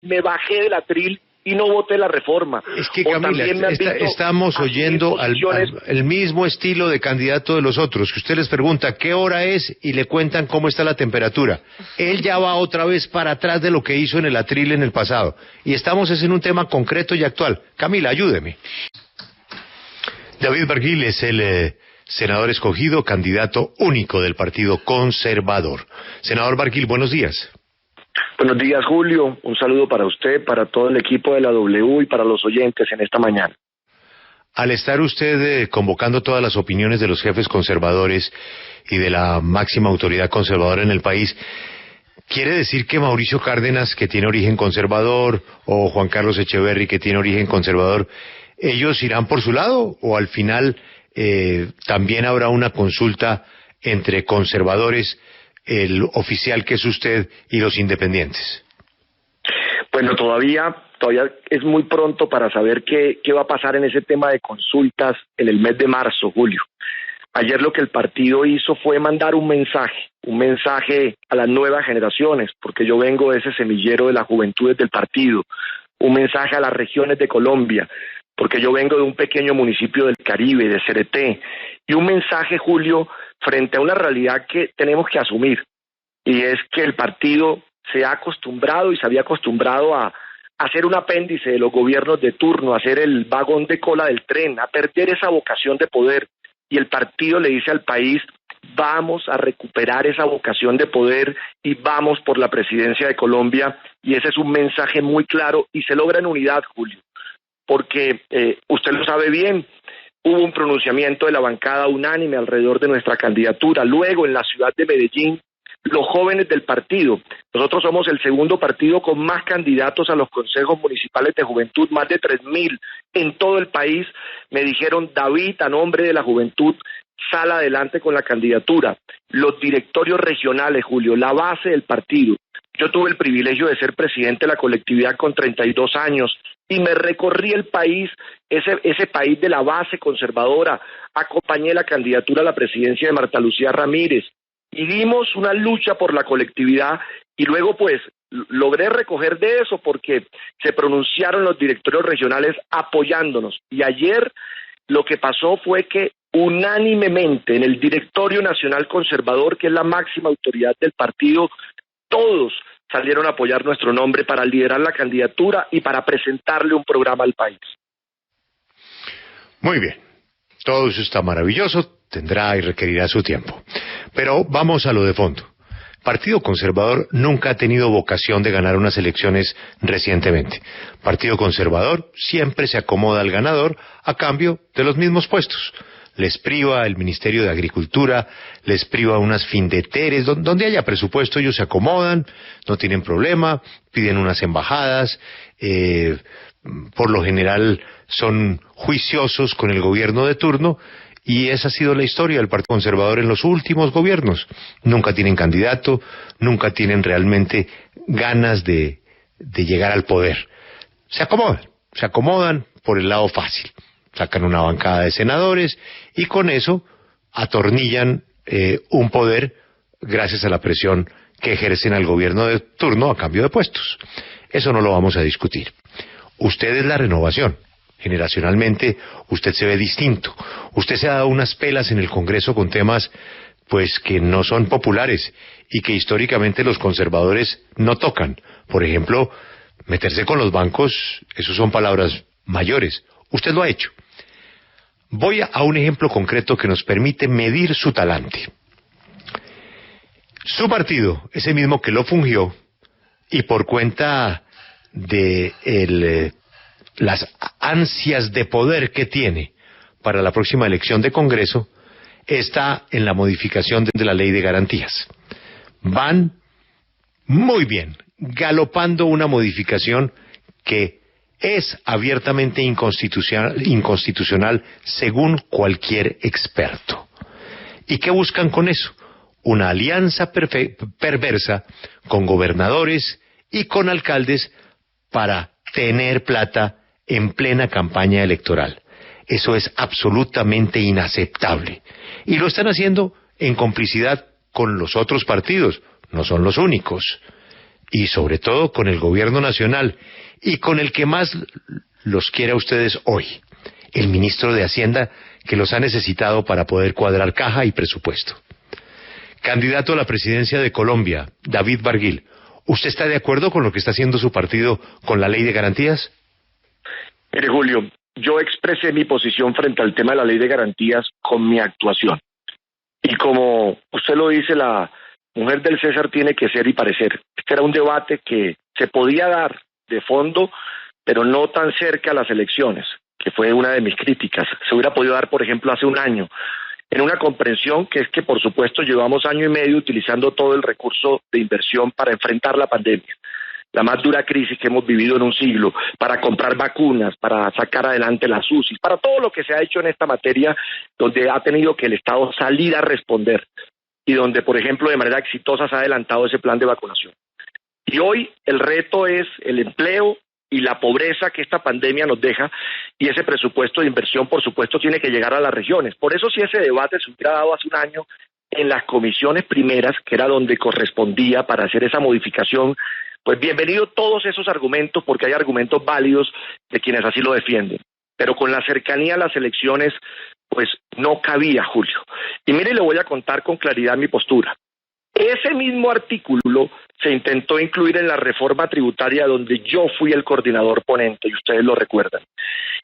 me bajé del atril y no voté la reforma. Es que, Camila, estamos oyendo el mismo estilo de candidato de los otros, que usted les pregunta qué hora es y le cuentan cómo está la temperatura. Él ya va otra vez para atrás de lo que hizo en el atril en el pasado. Y estamos en un tema concreto y actual. Camila, ayúdeme. David Barguil es el senador escogido, candidato único del Partido Conservador. Senador Barguil, buenos días. Buenos días, Julio. Un saludo para usted, para todo el equipo de la W y para los oyentes en esta mañana. Al estar usted convocando todas las opiniones de los jefes conservadores y de la máxima autoridad conservadora en el país, ¿quiere decir que Mauricio Cárdenas, que tiene origen conservador, o Juan Carlos Echeverry, que tiene origen conservador, ellos irán por su lado, o al final también habrá una consulta entre conservadores, el oficial que es usted y los independientes? Bueno, todavía es muy pronto para saber qué va a pasar en ese tema de consultas en el mes de marzo, Julio. Ayer lo que el partido hizo fue mandar un mensaje a las nuevas generaciones, porque yo vengo de ese semillero de las juventudes del partido, un mensaje a las regiones de Colombia, porque yo vengo de un pequeño municipio del Caribe, de Cereté, y un mensaje, Julio, frente a una realidad que tenemos que asumir, y es que el partido se ha acostumbrado y se había acostumbrado a hacer un apéndice de los gobiernos de turno, a ser el vagón de cola del tren, a perder esa vocación de poder, y el partido le dice al país: vamos a recuperar esa vocación de poder y vamos por la presidencia de Colombia, y ese es un mensaje muy claro y se logra en unidad, Julio, porque usted lo sabe bien. Hubo un pronunciamiento de la bancada unánime alrededor de nuestra candidatura. Luego, en la ciudad de Medellín, los jóvenes del partido, nosotros somos el segundo partido con más candidatos a los consejos municipales de juventud, más de 3.000 en todo el país, me dijeron: David, a nombre de la juventud, sal adelante con la candidatura. Los directorios regionales, Julio, la base del partido. Yo tuve el privilegio de ser presidente de la colectividad con 32 años y me recorrí el país, ese país de la base conservadora. Acompañé la candidatura a la presidencia de Marta Lucía Ramírez y dimos una lucha por la colectividad, y luego pues logré recoger de eso porque se pronunciaron los directorios regionales apoyándonos, y ayer lo que pasó fue que unánimemente en el Directorio Nacional Conservador, que es la máxima autoridad del partido, todos salieron a apoyar nuestro nombre para liderar la candidatura y para presentarle un programa al país. Muy bien, todo eso está maravilloso, tendrá y requerirá su tiempo. Pero vamos a lo de fondo. Partido Conservador nunca ha tenido vocación de ganar unas elecciones recientemente. Partido Conservador siempre se acomoda al ganador a cambio de los mismos puestos. Les priva el Ministerio de Agricultura, les priva unas findeteres, donde haya presupuesto ellos se acomodan, no tienen problema, piden unas embajadas, por lo general son juiciosos con el gobierno de turno, y esa ha sido la historia del Partido Conservador en los últimos gobiernos. Nunca tienen candidato, nunca tienen realmente ganas de llegar al poder. Se acomodan por el lado fácil. Sacan una bancada de senadores y con eso atornillan un poder gracias a la presión que ejercen al gobierno de turno a cambio de puestos. Eso no lo vamos a discutir. Usted es la renovación. Generacionalmente usted se ve distinto. Usted se ha dado unas pelas en el Congreso con temas pues que no son populares y que históricamente los conservadores no tocan. Por ejemplo, meterse con los bancos, eso son palabras mayores. Usted lo ha hecho. Voy a un ejemplo concreto que nos permite medir su talante. Su partido, ese mismo que lo fungió, y por cuenta de las ansias de poder que tiene para la próxima elección de Congreso, está en la modificación de la Ley de Garantías. Van muy bien, galopando una modificación que es abiertamente inconstitucional según cualquier experto. ¿Y qué buscan con eso? Una alianza perversa con gobernadores y con alcaldes para tener plata en plena campaña electoral. Eso es absolutamente inaceptable. Y lo están haciendo en complicidad con los otros partidos, no son los únicos. y sobre todo con el gobierno nacional y con el que más los quiere a ustedes hoy, el ministro de Hacienda, que los ha necesitado para poder cuadrar caja y presupuesto. Candidato a la presidencia de Colombia, David Barguil, ¿usted está de acuerdo con lo que está haciendo su partido con la ley de garantías? Mire, Julio, yo expresé mi posición frente al tema de la ley de garantías con mi actuación. Y como usted lo dice, la mujer del César tiene que ser y parecer. Este era un debate que se podía dar de fondo, pero no tan cerca a las elecciones, que fue una de mis críticas. Se hubiera podido dar, por ejemplo, hace un año, en una comprensión que es que, por supuesto, llevamos año y medio utilizando todo el recurso de inversión para enfrentar la pandemia, la más dura crisis que hemos vivido en un siglo, para comprar vacunas, para sacar adelante las UCIs, para todo lo que se ha hecho en esta materia, donde ha tenido que el Estado salir a responder y donde, por ejemplo, de manera exitosa se ha adelantado ese plan de vacunación. Y hoy el reto es el empleo y la pobreza que esta pandemia nos deja, y ese presupuesto de inversión, por supuesto, tiene que llegar a las regiones. Por eso, si ese debate se hubiera dado hace un año en las comisiones primeras, que era donde correspondía para hacer esa modificación, pues bienvenido todos esos argumentos, porque hay argumentos válidos de quienes así lo defienden. Pero con la cercanía a las elecciones, pues no cabía, Julio. Y mire, le voy a contar con claridad mi postura. Ese mismo artículo se intentó incluir en la reforma tributaria donde yo fui el coordinador ponente, y ustedes lo recuerdan.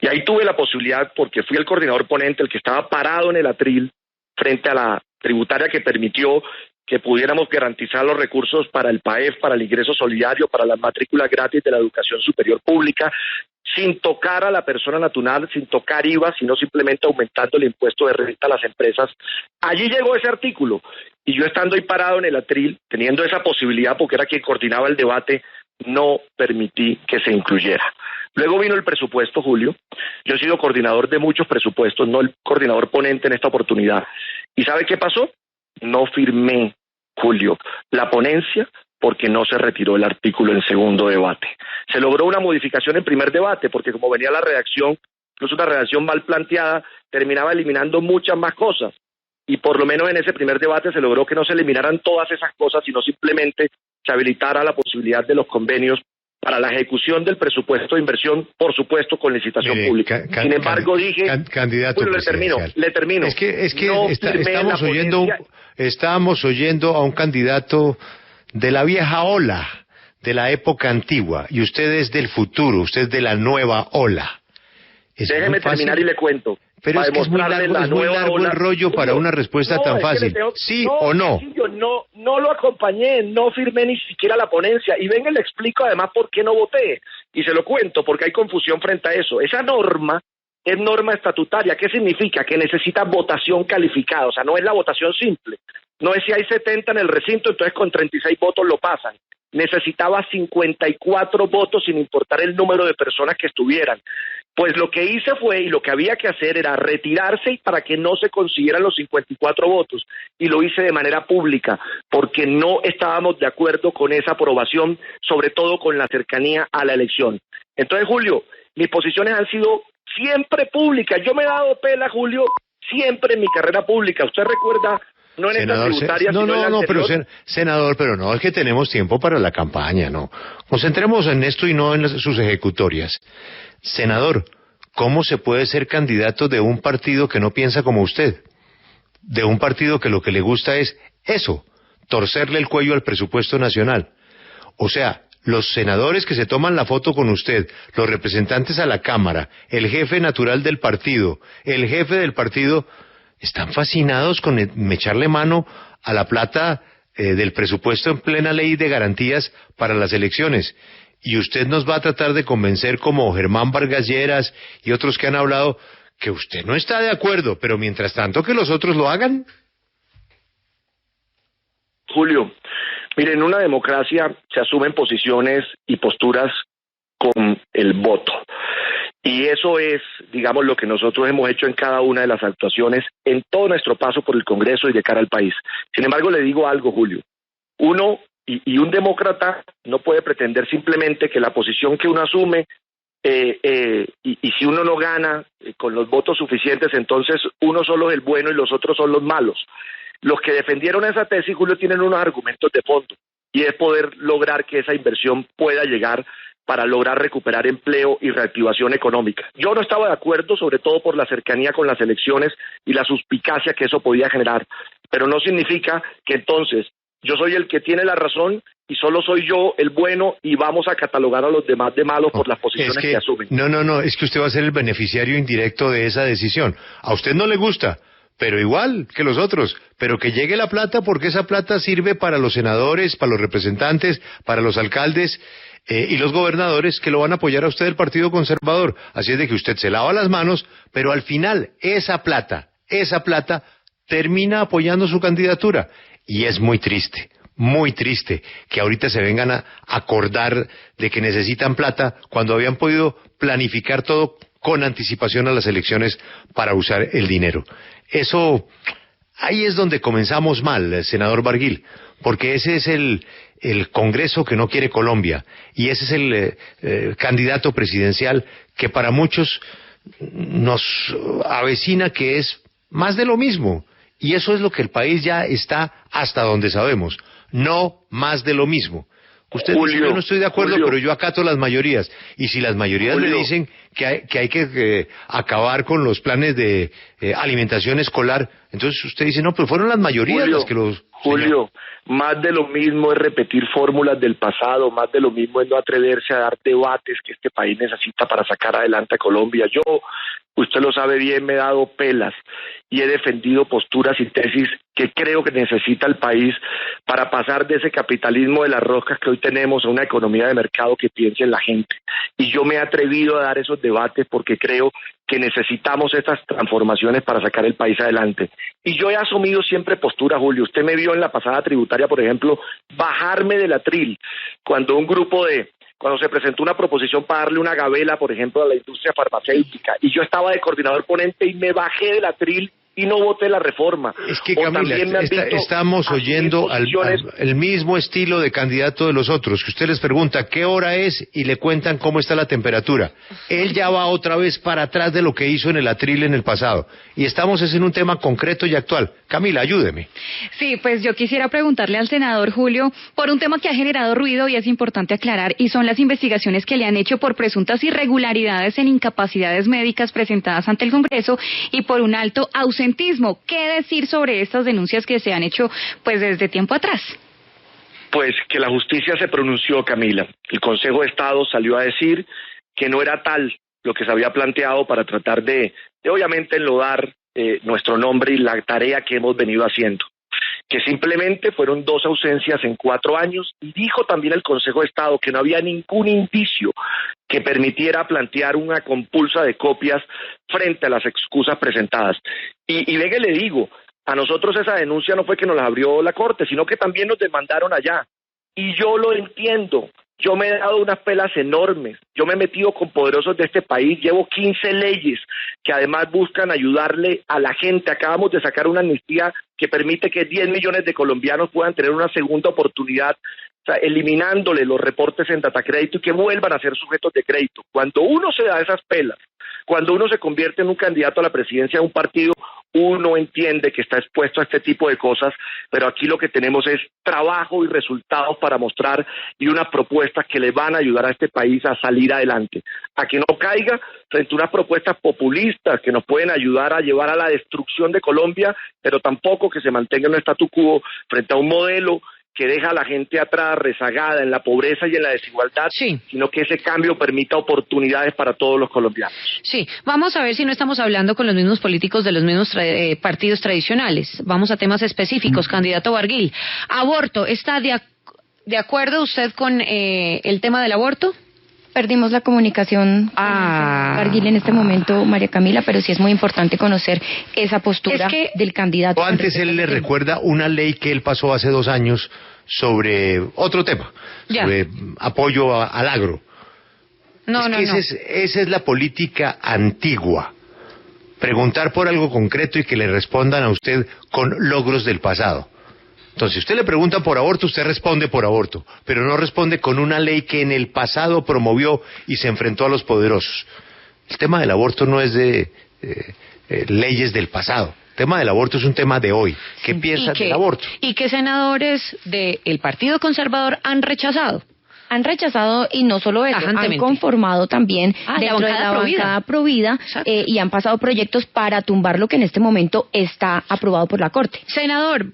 Y ahí tuve la posibilidad, porque fui el coordinador ponente, el que estaba parado en el atril frente a la tributaria que permitió que pudiéramos garantizar los recursos para el PAEF, para el ingreso solidario, para las matrículas gratis de la educación superior pública, sin tocar a la persona natural, sin tocar IVA, sino simplemente aumentando el impuesto de renta a las empresas. Allí llegó ese artículo, y yo estando ahí parado en el atril, teniendo esa posibilidad, porque era quien coordinaba el debate, no permití que se incluyera. Luego vino el presupuesto, Julio. Yo he sido coordinador de muchos presupuestos, no el coordinador ponente en esta oportunidad. ¿Y sabe qué pasó? No firmé, Julio, la ponencia, porque no se retiró el artículo en segundo debate. Se logró una modificación en primer debate, porque como venía la redacción, incluso una redacción mal planteada, terminaba eliminando muchas más cosas. Y por lo menos en ese primer debate se logró que no se eliminaran todas esas cosas, sino simplemente se habilitara la posibilidad de los convenios para la ejecución del presupuesto de inversión, por supuesto, con licitación pública. Sin embargo, dije... Candidato Julio, le termino. Es que no estamos oyendo a un candidato de la vieja ola, de la época antigua, y usted es del futuro, usted es de la nueva ola. Déjeme terminar y le cuento. Pero es que es muy largo el rollo para una respuesta tan fácil. ¿Sí o no? Yo no lo acompañé, no firmé ni siquiera la ponencia. Y venga, le explico además por qué no voté. Y se lo cuento, porque hay confusión frente a eso. Esa norma es norma estatutaria. ¿Qué significa? Que necesita votación calificada. O sea, no es la votación simple. No es si hay 70 en el recinto, entonces con 36 votos lo pasan. Necesitaba 54 votos sin importar el número de personas que estuvieran. Pues lo que hice fue, y lo que había que hacer era retirarse para que no se consiguieran los 54 votos, y lo hice de manera pública, porque no estábamos de acuerdo con esa aprobación, sobre todo con la cercanía a la elección. Entonces, Julio, mis posiciones han sido siempre públicas. Yo me he dado pela, Julio, siempre en mi carrera pública. ¿Usted recuerda? No en esta tributaria, sino en la anterior. Pero senador, pero no, es que tenemos tiempo para la campaña, ¿no? Concentremos en esto y no en sus ejecutorias. Senador, ¿cómo se puede ser candidato de un partido que no piensa como usted? De un partido que lo que le gusta es eso, torcerle el cuello al presupuesto nacional. O sea, los senadores que se toman la foto con usted, los representantes a la Cámara, el jefe natural del partido, el jefe del partido, están fascinados con echarle mano a la plata del presupuesto en plena ley de garantías para las elecciones. Y usted nos va a tratar de convencer, como Germán Vargas Lleras y otros que han hablado, que usted no está de acuerdo, pero mientras tanto que los otros lo hagan. Julio, mire, en una democracia se asumen posiciones y posturas con el voto. Y eso es, digamos, lo que nosotros hemos hecho en cada una de las actuaciones en todo nuestro paso por el Congreso y de cara al país. Sin embargo, le digo algo, Julio. Uno y un demócrata no puede pretender simplemente que la posición que uno asume y si uno no gana con los votos suficientes, entonces uno solo es el bueno y los otros son los malos. Los que defendieron esa tesis, Julio, tienen unos argumentos de fondo. y es poder lograr que esa inversión pueda llegar para lograr recuperar empleo y reactivación económica. Yo no estaba de acuerdo, sobre todo por la cercanía con las elecciones y la suspicacia que eso podía generar, pero no significa que entonces yo soy el que tiene la razón y solo soy yo el bueno y vamos a catalogar a los demás de malos por las posiciones que asumen. No, es que usted va a ser el beneficiario indirecto de esa decisión. A usted no le gusta, pero igual que los otros, pero que llegue la plata porque esa plata sirve para los senadores, para los representantes, para los alcaldes y los gobernadores que lo van a apoyar a usted el Partido Conservador. Así es de que usted se lava las manos, pero al final esa plata termina apoyando su candidatura. Y es muy triste que ahorita se vengan a acordar de que necesitan plata cuando habían podido planificar todo con anticipación a las elecciones para usar el dinero. Eso, ahí es donde comenzamos mal, senador Barguil, porque ese es el Congreso que no quiere Colombia, y ese es el candidato presidencial que para muchos nos avecina que es más de lo mismo, y eso es lo que el país ya está hasta donde sabemos, no más de lo mismo. Usted dice, yo no estoy de acuerdo, pero yo acato las mayorías. Y si las mayorías le dicen que hay que acabar con los planes de alimentación escolar, entonces usted dice, no, pero fueron las mayorías las que los... Julio, más de lo mismo es repetir fórmulas del pasado, más de lo mismo es no atreverse a dar debates que este país necesita para sacar adelante a Colombia. Yo, usted lo sabe bien, me he dado pelas y he defendido posturas y tesis que creo que necesita el país para pasar de ese capitalismo de las roscas que hoy tenemos a una economía de mercado que piense en la gente. Y yo me he atrevido a dar esos debates porque creo que necesitamos estas transformaciones para sacar el país adelante. Y yo he asumido siempre postura, Julio. Usted me vio en la pasada tributaria, por ejemplo, bajarme del atril cuando cuando se presentó una proposición para darle una gabela, por ejemplo, a la industria farmacéutica, y yo estaba de coordinador ponente y me bajé del atril y no voté la reforma. Es que, Camila, estamos oyendo el mismo estilo de candidato de los otros, que usted les pregunta qué hora es y le cuentan cómo está la temperatura. Él ya va otra vez para atrás de lo que hizo en el atril en el pasado. Y estamos en un tema concreto y actual. Camila, ayúdeme. Sí, pues yo quisiera preguntarle al senador Julio por un tema que ha generado ruido y es importante aclarar, y son las investigaciones que le han hecho por presuntas irregularidades en incapacidades médicas presentadas ante el Congreso y por un alto ausentismo. ¿Qué decir sobre estas denuncias que se han hecho pues desde tiempo atrás? Pues que la justicia se pronunció, Camila. El Consejo de Estado salió a decir que no era tal lo que se había planteado para tratar de obviamente enlodar nuestro nombre y la tarea que hemos venido haciendo. Que simplemente fueron 2 ausencias en 4 años, y dijo también el Consejo de Estado que no había ningún indicio que permitiera plantear una compulsa de copias frente a las excusas presentadas. Y ve que le digo, a nosotros esa denuncia no fue que nos la abrió la Corte, sino que también nos demandaron allá. Y yo lo entiendo. Yo me he dado unas pelas enormes, yo me he metido con poderosos de este país, llevo 15 leyes que además buscan ayudarle a la gente. Acabamos de sacar una amnistía que permite que 10 millones de colombianos puedan tener una segunda oportunidad, o sea, eliminándole los reportes en Datacrédito y que vuelvan a ser sujetos de crédito. Cuando uno se da esas pelas, cuando uno se convierte en un candidato a la presidencia de un partido, uno entiende que está expuesto a este tipo de cosas, pero aquí lo que tenemos es trabajo y resultados para mostrar y unas propuestas que le van a ayudar a este país a salir adelante, a que no caiga frente a unas propuestas populistas que nos pueden ayudar a llevar a la destrucción de Colombia, pero tampoco que se mantenga un statu quo frente a un modelo que deja a la gente atrás, rezagada en la pobreza y en la desigualdad, sí, sino que ese cambio permita oportunidades para todos los colombianos. Sí, vamos a ver si no estamos hablando con los mismos políticos de los mismos partidos tradicionales. Vamos a temas específicos. Candidato Barguil, aborto, ¿está de acuerdo usted con el tema del aborto? Perdimos la comunicación con Barguil en este momento, María Camila, pero sí es muy importante conocer esa postura del candidato. O antes él le recuerda una ley que él pasó hace 2 años sobre otro tema, sobre apoyo al agro. Esa es la política antigua. Preguntar por algo concreto y que le respondan a usted con logros del pasado. Entonces, si usted le pregunta por aborto, usted responde por aborto, pero no responde con una ley que en el pasado promovió y se enfrentó a los poderosos. El tema del aborto no es de leyes del pasado, El tema del aborto es un tema de hoy. ¿Qué piensas del aborto? ¿Y qué senadores del Partido Conservador han rechazado? Han rechazado, y no solo eso, han conformado también dentro de la bancada Provida y han pasado proyectos para tumbar lo que en este momento está aprobado por la Corte. Senador,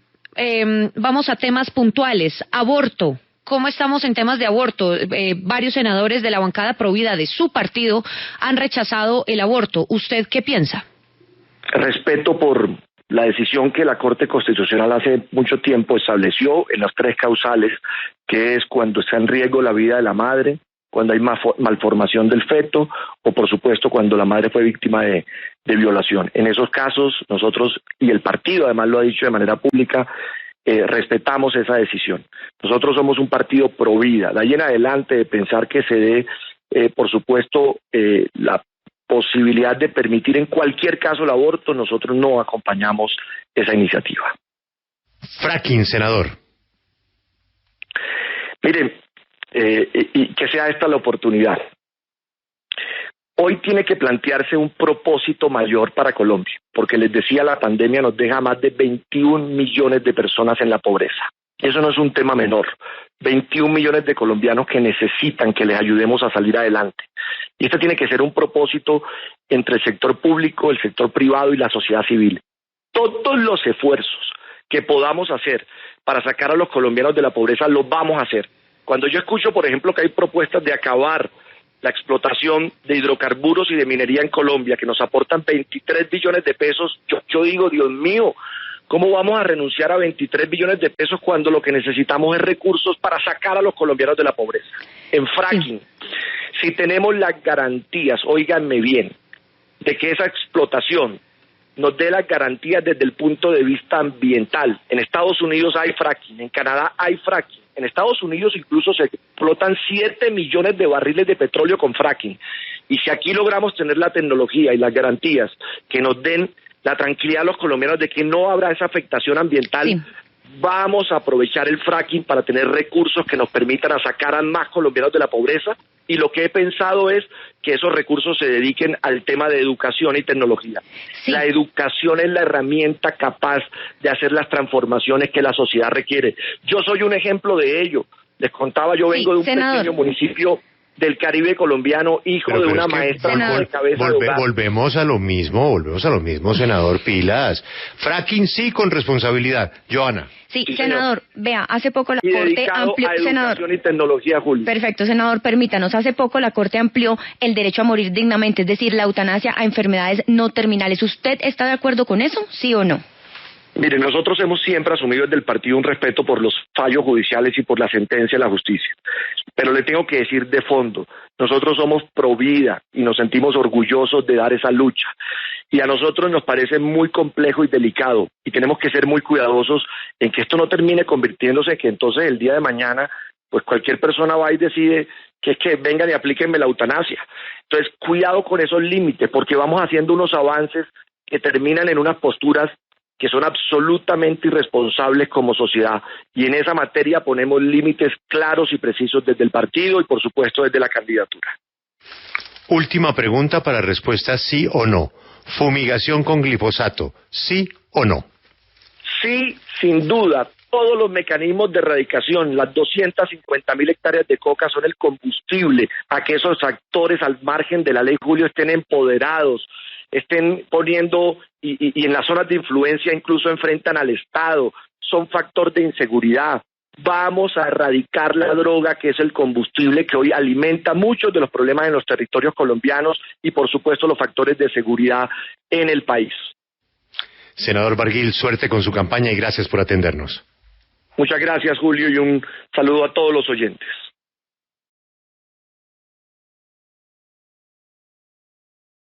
vamos a temas puntuales. Aborto. ¿Cómo estamos en temas de aborto? Varios senadores de la bancada Provida de su partido han rechazado el aborto. ¿Usted qué piensa? Respeto por la decisión que la Corte Constitucional hace mucho tiempo estableció en las 3 causales, que es cuando está en riesgo la vida de la madre, cuando hay malformación del feto o, por supuesto, cuando la madre fue víctima de violación. En esos casos, nosotros, y el partido además lo ha dicho de manera pública, respetamos esa decisión. Nosotros somos un partido pro vida. De ahí en adelante, de pensar que se dé, por supuesto, la posibilidad de permitir en cualquier caso el aborto, nosotros no acompañamos esa iniciativa. Fracking, senador. Miren, y que sea esta la oportunidad. Hoy tiene que plantearse un propósito mayor para Colombia, porque les decía, la pandemia nos deja más de 21 millones de personas en la pobreza. Eso no es un tema menor. 21 millones de colombianos que necesitan que les ayudemos a salir adelante. Y este tiene que ser un propósito entre el sector público, el sector privado y la sociedad civil. Todos los esfuerzos que podamos hacer para sacar a los colombianos de la pobreza los vamos a hacer. Cuando yo escucho, por ejemplo, que hay propuestas de acabar la explotación de hidrocarburos y de minería en Colombia, que nos aportan 23 billones de pesos, yo digo, Dios mío, ¿cómo vamos a renunciar a 23 billones de pesos cuando lo que necesitamos es recursos para sacar a los colombianos de la pobreza? En fracking, si tenemos las garantías, óiganme bien, de que esa explotación nos dé las garantías desde el punto de vista ambiental. En Estados Unidos hay fracking, en Canadá hay fracking, en Estados Unidos incluso se explotan 7 millones de barriles de petróleo con fracking. Y si aquí logramos tener la tecnología y las garantías que nos den la tranquilidad a los colombianos de que no habrá esa afectación ambiental, vamos a aprovechar el fracking para tener recursos que nos permitan a sacar a más colombianos de la pobreza, y lo que he pensado es que esos recursos se dediquen al tema de educación y tecnología. La educación es la herramienta capaz de hacer las transformaciones que la sociedad requiere. Yo soy un ejemplo de ello. Les contaba, yo vengo de un pequeño municipio del Caribe colombiano, hijo de una maestra de cabeza de hogar. Volvemos a lo mismo, senador, pilas. Fracking sí, con responsabilidad. Joana. Sí, senador, vea, hace poco la Corte amplió... a educación y tecnología, Julio. Perfecto, senador, permítanos, hace poco la Corte amplió el derecho a morir dignamente, es decir, la eutanasia a enfermedades no terminales. ¿Usted está de acuerdo con eso, sí o no? Mire, nosotros hemos siempre asumido desde el partido un respeto por los fallos judiciales y por la sentencia de la justicia. Pero le tengo que decir de fondo, nosotros somos pro vida y nos sentimos orgullosos de dar esa lucha. Y a nosotros nos parece muy complejo y delicado, y tenemos que ser muy cuidadosos en que esto no termine convirtiéndose en que entonces el día de mañana, pues cualquier persona va y decide que es que vengan y aplíquenme la eutanasia. Entonces, cuidado con esos límites, porque vamos haciendo unos avances que terminan en unas posturas que son absolutamente irresponsables como sociedad, y en esa materia ponemos límites claros y precisos desde el partido y por supuesto desde la candidatura. Última pregunta para respuesta sí o no. Fumigación con glifosato, ¿sí o no? Sí, sin duda. Todos los mecanismos de erradicación, las 250.000 hectáreas de coca son el combustible a que esos actores al margen de la ley, Julio, estén empoderados, estén poniendo y en las zonas de influencia incluso enfrentan al Estado, son factor de inseguridad. Vamos a erradicar la droga, que es el combustible que hoy alimenta muchos de los problemas en los territorios colombianos y por supuesto los factores de seguridad en el país. Senador Barguil, suerte con su campaña y gracias por atendernos. Muchas gracias, Julio, y un saludo a todos los oyentes.